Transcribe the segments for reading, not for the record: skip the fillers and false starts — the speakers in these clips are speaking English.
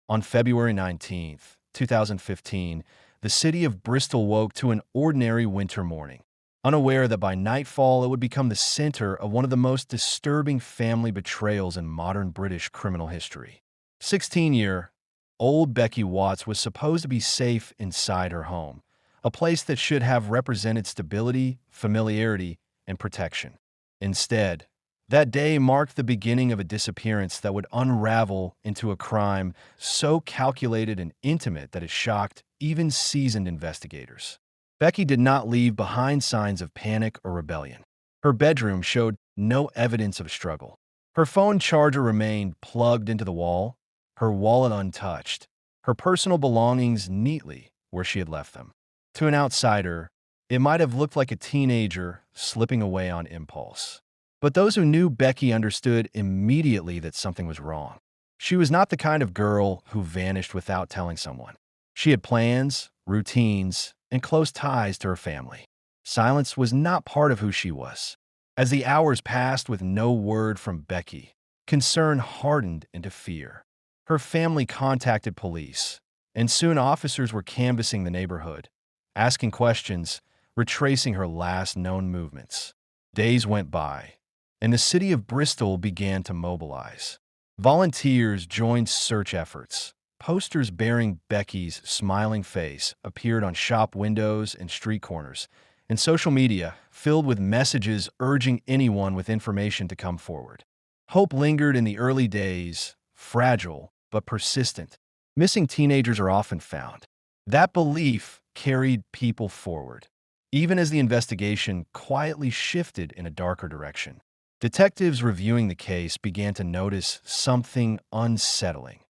On February 19th, 2015, the city of Bristol woke to an ordinary winter morning, unaware that by nightfall it would become the center of one of the most disturbing family betrayals in modern British criminal history. 16-year-old Becky Watts was supposed to be safe inside her home, a place that should have represented stability, familiarity, and protection. Instead, that day marked the beginning of a disappearance that would unravel into a crime so calculated and intimate that it shocked even seasoned investigators. Becky did not leave behind signs of panic or rebellion. Her bedroom showed no evidence of struggle. Her phone charger remained plugged into the wall, her wallet untouched, her personal belongings neatly where she had left them. To an outsider, it might have looked like a teenager slipping away on impulse. But those who knew Becky understood immediately that something was wrong. She was not the kind of girl who vanished without telling someone. She had plans, routines, and close ties to her family. Silence was not part of who she was. As the hours passed with no word from Becky, concern hardened into fear. Her family contacted police, and soon officers were canvassing the neighborhood, asking questions, retracing her last known movements. Days went by, and the city of Bristol began to mobilize. Volunteers joined search efforts. Posters bearing Becky's smiling face appeared on shop windows and street corners, and social media filled with messages urging anyone with information to come forward. Hope lingered in the early days, fragile but persistent. Missing teenagers are often found. That belief carried people forward, even as the investigation quietly shifted in a darker direction. Detectives reviewing the case began to notice something unsettling.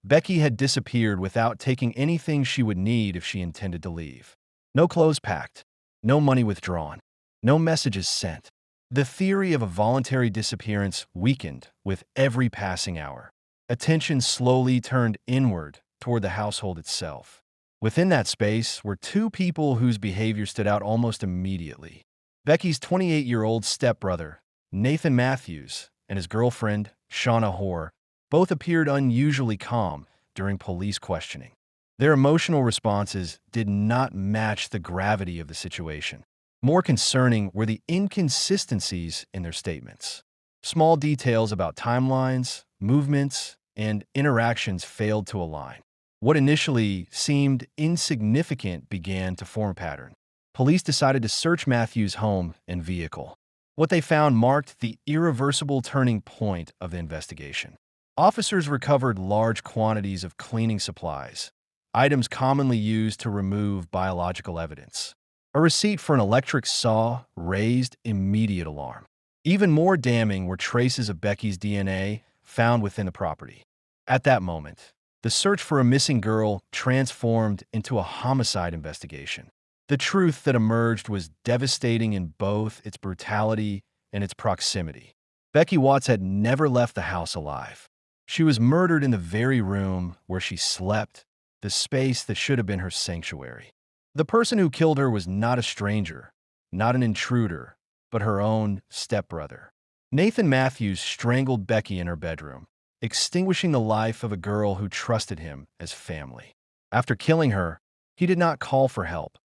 Becky had disappeared without taking anything she would need if she intended to leave. No clothes packed, no money withdrawn, no messages sent. The theory of a voluntary disappearance weakened with every passing hour. Attention slowly turned inward toward the household itself. Within that space were two people whose behavior stood out almost immediately. Becky's 28-year-old stepbrother, Nathan Matthews, and his girlfriend, Shauna Hoare, both appeared unusually calm during police questioning. Their emotional responses did not match the gravity of the situation. More concerning were the inconsistencies in their statements. Small details about timelines, movements, and interactions failed to align. What initially seemed insignificant began to form a pattern. Police decided to search Matthews' home and vehicle. What they found marked the irreversible turning point of the investigation. Officers recovered large quantities of cleaning supplies, items commonly used to remove biological evidence. A receipt for an electric saw raised immediate alarm. Even more damning were traces of Becky's DNA found within the property. At that moment, the search for a missing girl transformed into a homicide investigation. The truth that emerged was devastating in both its brutality and its proximity. Becky Watts had never left the house alive. She was murdered in the very room where she slept, the space that should have been her sanctuary. The person who killed her was not a stranger, not an intruder, but her own stepbrother. Nathan Matthews strangled Becky in her bedroom, extinguishing the life of a girl who trusted him as family. After killing her, he did not call for help,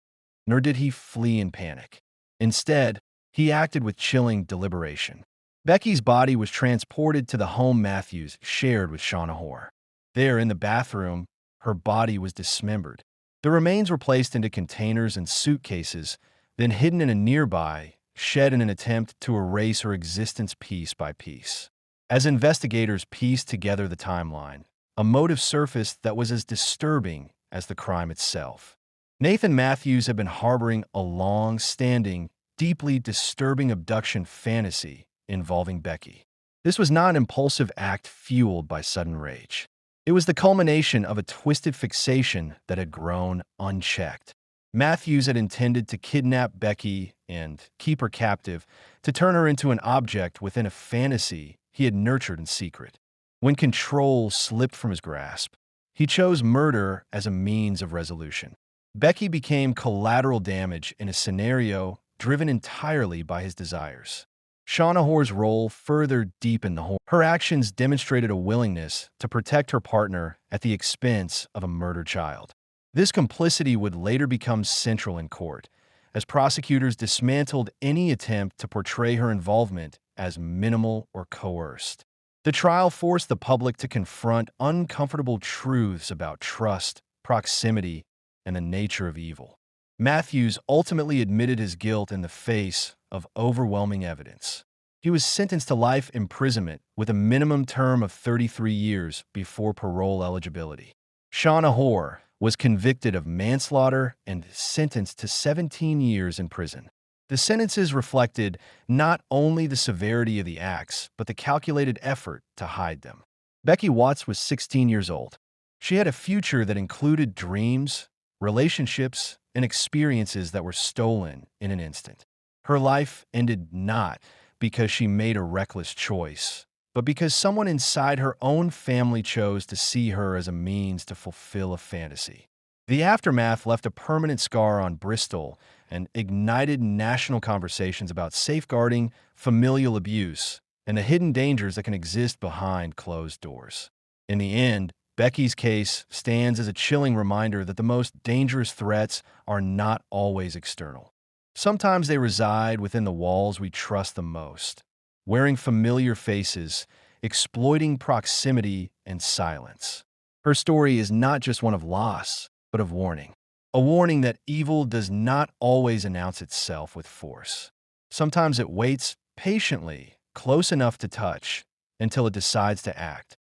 nor did he flee in panic. Instead, he acted with chilling deliberation. Becky's body was transported to the home Matthews shared with Shauna Hoare. There, in the bathroom, her body was dismembered. The remains were placed into containers and suitcases, then hidden in a nearby shed in an attempt to erase her existence piece by piece. As investigators pieced together the timeline, a motive surfaced that was as disturbing as the crime itself. Nathan Matthews had been harboring a long-standing, deeply disturbing abduction fantasy involving Becky. This was not an impulsive act fueled by sudden rage. It was the culmination of a twisted fixation that had grown unchecked. Matthews had intended to kidnap Becky and keep her captive, to turn her into an object within a fantasy he had nurtured in secret. When control slipped from his grasp, he chose murder as a means of resolution. Becky became collateral damage in a scenario driven entirely by his desires. Shauna Hoare's role further deepened the horror. Her actions demonstrated a willingness to protect her partner at the expense of a murdered child. This complicity would later become central in court, as prosecutors dismantled any attempt to portray her involvement as minimal or coerced. The trial forced the public to confront uncomfortable truths about trust, proximity, and the nature of evil. Matthews ultimately admitted his guilt in the face of overwhelming evidence. He was sentenced to life imprisonment with a minimum term of 33 years before parole eligibility. Shauna Hoare was convicted of manslaughter and sentenced to 17 years in prison. The sentences reflected not only the severity of the acts, but the calculated effort to hide them. Becky Watts was 16 years old. She had a future that included dreams, relationships, and experiences that were stolen in an instant. Her life ended not because she made a reckless choice, but because someone inside her own family chose to see her as a means to fulfill a fantasy. The aftermath left a permanent scar on Bristol and ignited national conversations about safeguarding familial abuse and the hidden dangers that can exist behind closed doors. In the end, Becky's case stands as a chilling reminder that the most dangerous threats are not always external. Sometimes they reside within the walls we trust the most, wearing familiar faces, exploiting proximity and silence. Her story is not just one of loss, but of warning. A warning that evil does not always announce itself with force. Sometimes it waits patiently, close enough to touch, until it decides to act.